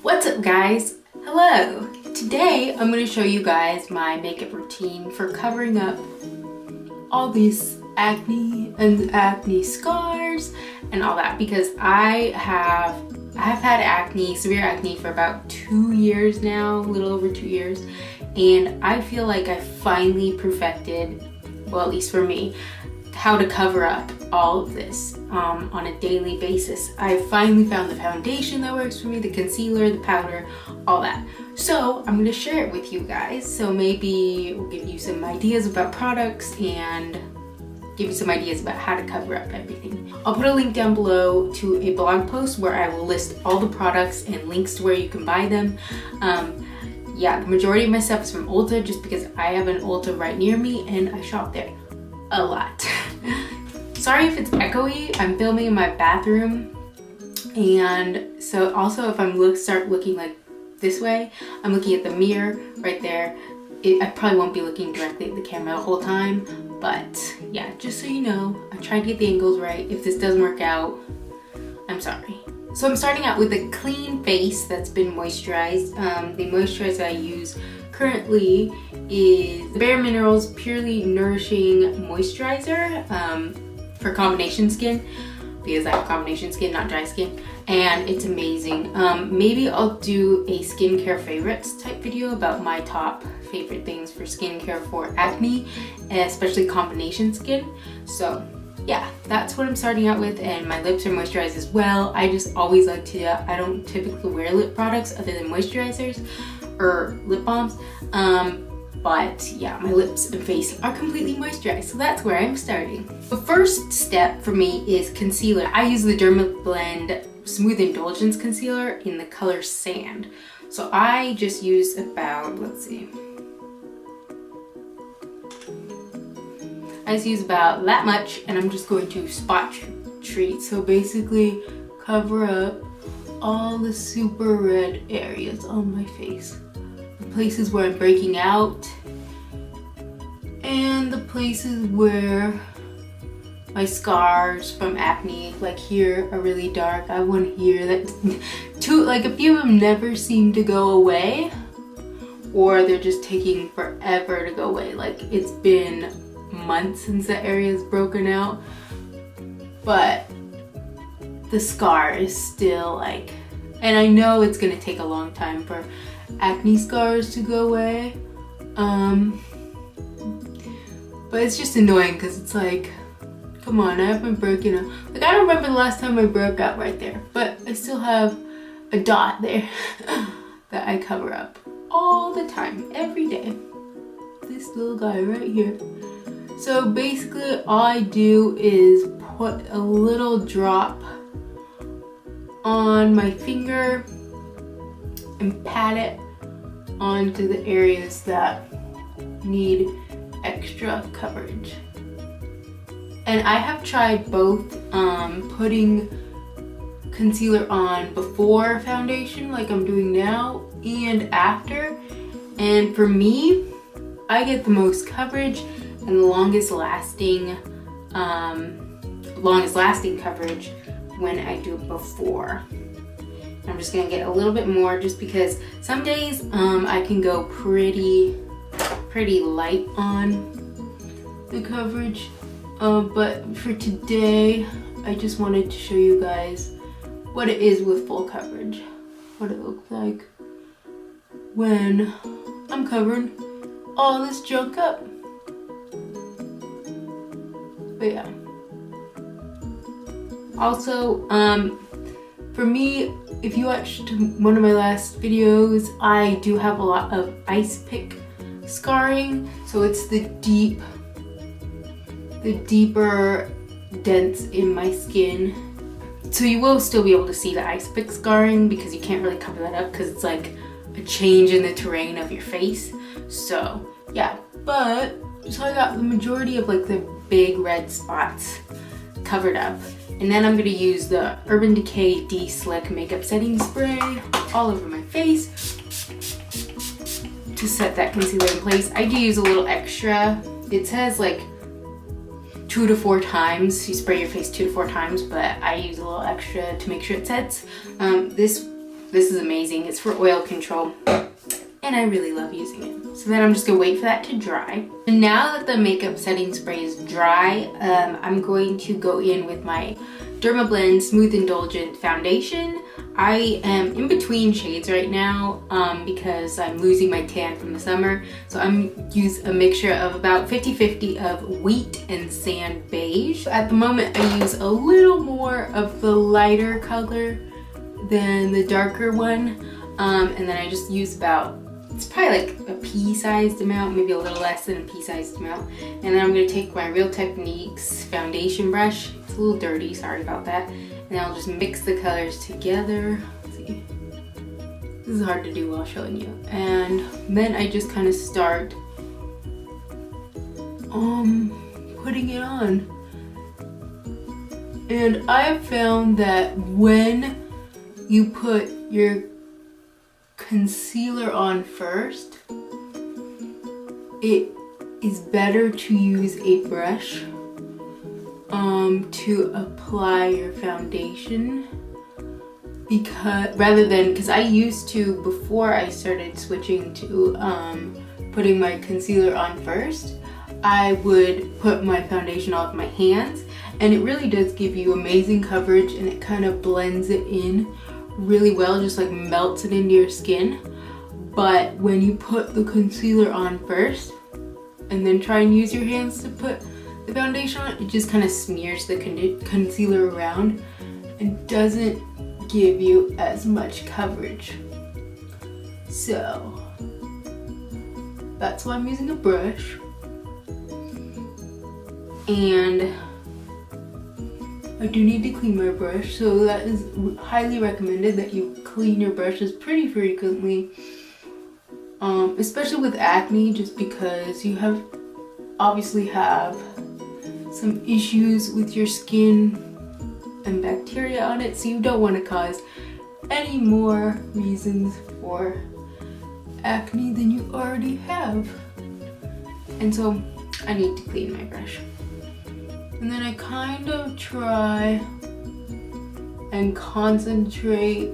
What's up, guys? Hello! Today I'm going to show you guys my makeup routine for covering up all these acne and acne scars and all that, because I have had acne, severe acne, for about 2 years now, a little over 2 years, and I feel like I finally perfected, well, at least for me, how to cover up all of this on a daily basis. I finally found the foundation that works for me, the concealer, the powder, all that. So I'm going to share it with you guys. So maybe we'll give you some ideas about products and give you some ideas about how to cover up everything. I'll put a link down below to a blog post where I will list all the products and links to where you can buy them. Yeah, the majority of my stuff is from Ulta, just because I have an Ulta right near me and I shop there a lot. Sorry if it's echoey. I'm filming in my bathroom, and so also if I'm start looking like this way, I'm looking at the mirror right there. I probably won't be looking directly at the camera the whole time, but yeah, just so you know, I tried to get the angles right. If this doesn't work out, I'm sorry. So I'm starting out with a clean face that's been moisturized. The moisturizer I use currently is the Bare Minerals Purely Nourishing Moisturizer for combination skin, because I have combination skin, not dry skin, and it's amazing. Maybe I'll do a skincare favorites type video about my top favorite things for skincare for acne, especially combination skin. So yeah, that's what I'm starting out with, and my lips are moisturized as well. I just always like to do that. I don't typically wear lip products other than moisturizers or lip balms, but yeah, my lips and face are completely moisturized, so that's where I'm starting. The first step for me is concealer. I use the Dermablend Smooth Indulgence Concealer in the color Sand. So I just use about, let's see, I just use about that much, and I'm just going to spot treat. So basically cover up all the super red areas on my face. The places where I'm breaking out, and the places where my scars from acne, like here, are really dark. I have one here that like a few of them never seem to go away, or they're just taking forever to go away. Like it's been months since that area is broken out, but the scar is still like, and I know it's gonna take a long time for acne scars to go away, but it's just annoying because it's like, come on, I haven't broken out. Like, I don't remember the last time I broke out right there, but I still have a dot there that I cover up all the time, every day. This little guy right here. So basically all I do is put a little drop on my finger and pat it onto the areas that need extra coverage. And I have tried both putting concealer on before foundation, like I'm doing now, and after. And for me, I get the most coverage and the longest lasting coverage when I do it before. I'm just gonna get a little bit more, just because some days I can go pretty light on the coverage, but for today I just wanted to show you guys what it is with full coverage, what it looks like when I'm covering all this junk up. But yeah, also for me, if you watched one of my last videos, I do have a lot of ice pick scarring, so it's the deeper dents in my skin. So you will still be able to see the ice pick scarring, because you can't really cover that up because it's like a change in the terrain of your face. So yeah, but so I got the majority of like the big red spots covered up. And then I'm going to use the Urban Decay De-Slick Makeup Setting Spray all over my face to set that concealer in place. I do use a little extra. It says like 2 to 4 times. You spray your face 2 to 4 times, but I use a little extra to make sure it sets. This This is amazing. It's for oil control and I really love using it. So then I'm just gonna wait for that to dry. And now that the makeup setting spray is dry, I'm going to go in with my Dermablend Smooth Indulgent Foundation. I am in between shades right now because I'm losing my tan from the summer. So I'm use a mixture of about 50-50 of wheat and sand beige. At the moment I use a little more of the lighter color than the darker one. And then I just use about, it's probably like a pea-sized amount, maybe a little less than a pea-sized amount. And then I'm gonna take my Real Techniques foundation brush. It's a little dirty, sorry about that. And I'll just mix the colors together. Let's see. This is hard to do while showing you. And then I just kind of start putting it on. And I've found that when you put your concealer on first, it is better to use a brush to apply your foundation, because I used to, before I started switching to putting my concealer on first, I would put my foundation off my hands, and it really does give you amazing coverage and it kind of blends it in really well, just like melts it into your skin. But when you put the concealer on first and then try and use your hands to put the foundation on, it just kind of smears the concealer around and doesn't give you as much coverage. So that's why I'm using a brush. And I do need to clean my brush, so that is highly recommended that you clean your brushes pretty frequently, especially with acne, just because you obviously have some issues with your skin and bacteria on it, so you don't want to cause any more reasons for acne than you already have. And so I need to clean my brush. And then I kind of try and concentrate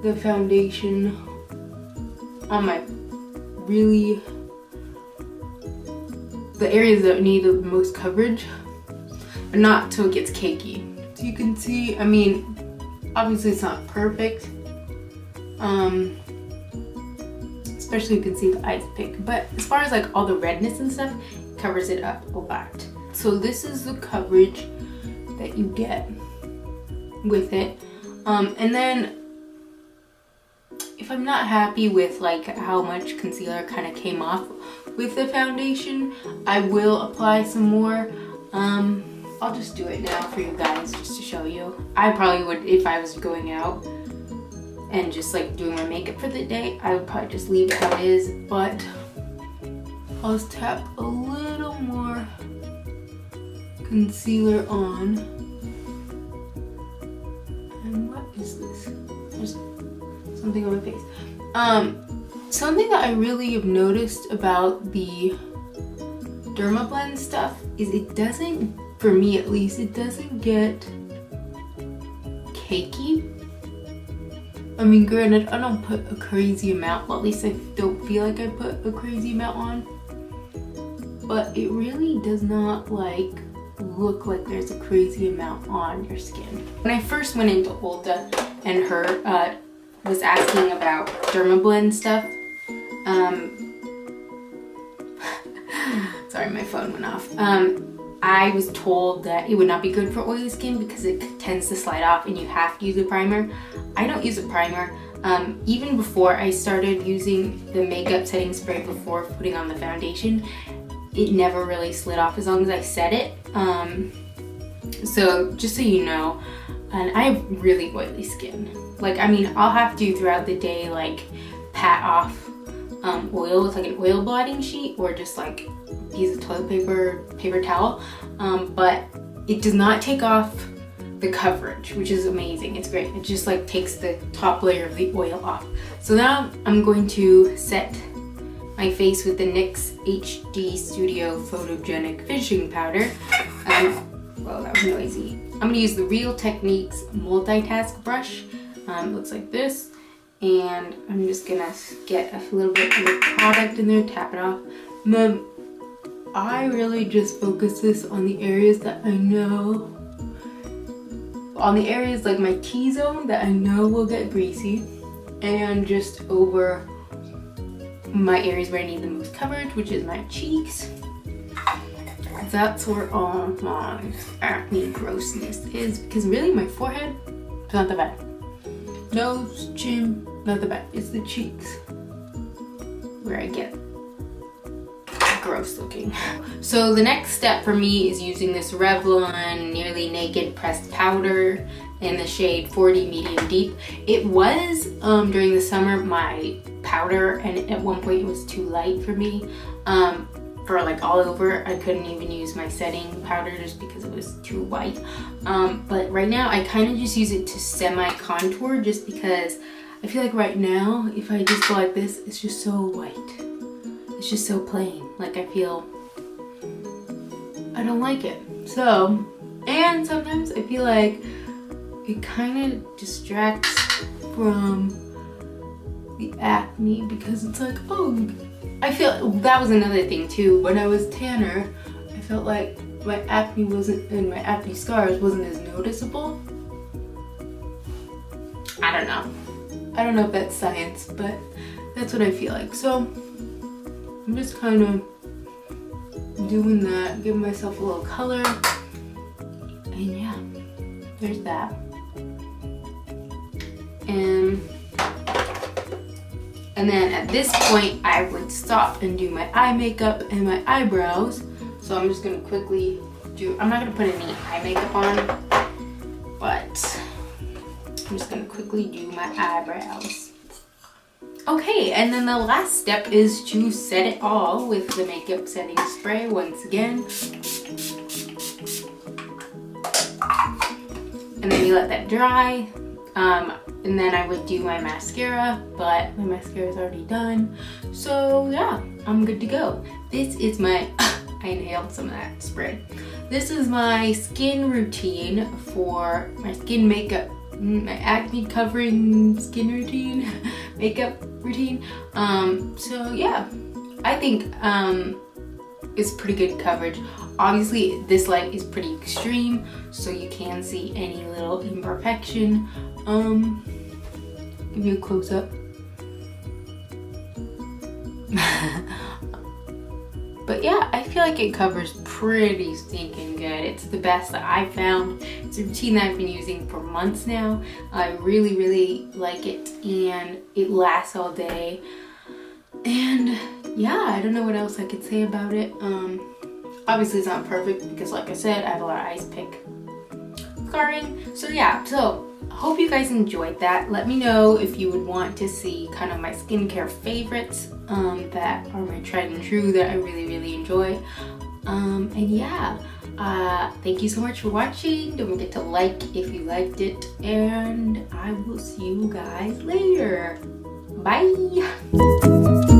the foundation on my the areas that need the most coverage, but not till it gets cakey. So you can see, I mean, obviously it's not perfect, especially you can see the eyes pick, but as far as like all the redness and stuff, it covers it up a lot. So this is the coverage that you get with it. And then if I'm not happy with like how much concealer kind of came off with the foundation, I will apply some more. I'll just do it now for you guys just to show you. I probably would, if I was going out and just like doing my makeup for the day, I would probably just leave it how it is, but I'll just tap a little more concealer on. And what is this? There's something on my face. Something that I really have noticed about the Dermablend stuff is it doesn't, for me at least, it doesn't get cakey. I mean, granted, I don't put a crazy amount, well, at least I don't feel like I put a crazy amount on, but it really does not like look like there's a crazy amount on your skin. When I first went into Ulta and her was asking about Dermablend stuff, sorry, my phone went off. I was told that it would not be good for oily skin because it tends to slide off and you have to use a primer. I don't use a primer. Even before I started using the makeup setting spray before putting on the foundation, it never really slid off as long as I set it. So just so you know, and I have really oily skin. Like, I mean, I'll have to throughout the day like pat off oil with like an oil blotting sheet or just like use a toilet paper towel, but it does not take off the coverage, which is amazing. It's great. It just like takes the top layer of the oil off. So now I'm going to set my face with the NYX HD Studio Photogenic Finishing Powder. Well, that was noisy. I'm gonna use the Real Techniques multitask brush. It looks like this. And I'm just gonna get a little bit of the product in there, tap it off. And then I really just focus this on the areas that I know, on the areas like my T-zone that I know will get greasy, and just over my areas where I need the most coverage, which is my cheeks. That's where all my acne grossness is, because really my forehead is not that bad. Nose, chin, not that bad. It's the cheeks where I get gross looking. So the next step for me is using this Revlon Nearly Naked Pressed Powder in the shade 40 Medium Deep. It was during the summer my powder, and at one point it was too light for me. For like all over, I couldn't even use my setting powder just because it was too white. But right now I kind of just use it to semi-contour, just because I feel like right now if I just go like this, it's just so white. It's just so plain. Like I feel, I don't like it. So, and sometimes I feel like it kind of distracts from the acne, because it's like, oh, I feel that was another thing too. When I was tanner, I felt like my acne wasn't, and my acne scars wasn't as noticeable. I don't know. I don't know if that's science, but that's what I feel like. So I'm just kind of doing that, giving myself a little color. And yeah, there's that. And then at this point, I would stop and do my eye makeup and my eyebrows. So I'm just gonna quickly do, I'm not gonna put any eye makeup on, but I'm just gonna quickly do my eyebrows. Okay, and then the last step is to set it all with the makeup setting spray once again. And then you let that dry. And then I would do my mascara, but my mascara is already done. So yeah, I'm good to go. This is my, I inhaled some of that spray. This is my skin routine for my skin makeup, my acne covering skin routine, makeup routine. So yeah, I think it's pretty good coverage. Obviously this light is pretty extreme, so you can see any little imperfection. Give you a close up. But yeah, I feel like it covers pretty stinking good. It's the best that I've found. It's a routine that I've been using for months now. I really, really like it, and it lasts all day. And yeah, I don't know what else I could say about it. Obviously it's not perfect because, like I said, I have a lot of ice pick scarring. So yeah, so hope you guys enjoyed that. Let me know if you would want to see kind of my skincare favorites that are my tried and true that I really, really enjoy. And yeah, thank you so much for watching. Don't forget to like if you liked it, and I will see you guys later. Bye.